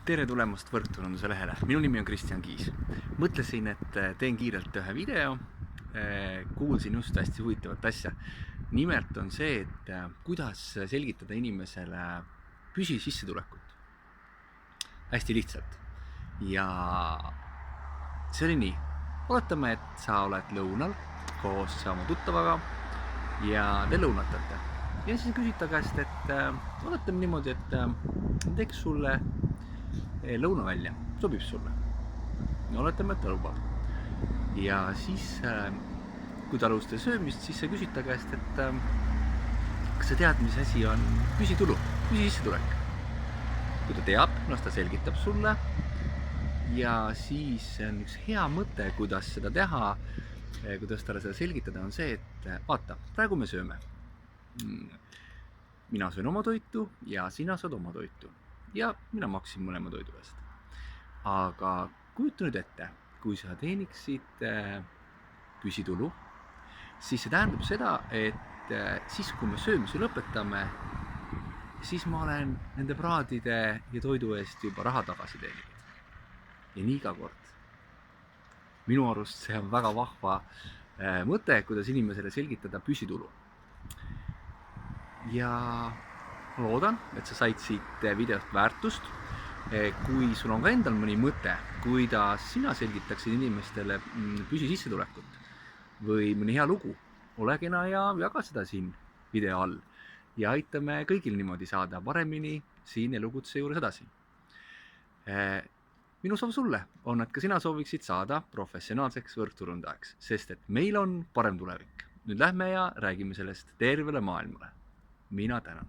Tere tulemast Võrkturunduse lehele. Minu nimi on Kristjan Kiis. Mõtlesin, et teen kiirelt ühe video. Kuulsin just hästi huvitavat asja. Nimelt on see, et kuidas selgitada inimesele püsisissetulekut. Hästi lihtsalt. Ja see oli nii. Oletame, et sa oled lõunal koos oma tuttavaga ja te lõunatate. Ja siis küsid ta käest, et oletame niimoodi, et teeks sulle lõuna välja, sobib sulle. Oletame, et ta lubab. Ja siis, kui ta alustas söömist, siis sa küsid ta käest, et kas sa tead, mis asi on püsitulu, püsisissetulek. Kui ta teab, ta selgitab sulle. Ja siis on üks hea mõte, kuidas seda teha, kuidas talle seda selgitada, on see, et vaata, praegu me sööme. Mina söön oma toitu ja sina saad oma toitu. Ja mina maksin mõlema toidu eest. Aga kujuta nüüd ette, kui sa teeniksid püsitulu, siis see tähendab seda, et siis kui me söömise lõpetame, siis ma olen nende praadide ja toidu eest juba raha tagasi teeninud. Ja nii iga kord. Minu arust see on väga vahva mõte, kuidas inimesele selgitada püsitulu. Ja ma loodan, et sa said siit videost väärtust. Kui sul on ka endal mõni mõte, kuidas sina selgitaksid inimestele püsisissetulekut või mõni hea lugu, ole kena ja jaga seda siin video all ja aitame kõigil niimoodi saada paremini siin elukutse juures edasi. Minu soov sulle on, et ka sina sooviksid saada professionaalseks võrkturundajaks, sest et meil on parem tulevik. Nüüd lähme ja räägime sellest tervele maailmale. Mina tänan.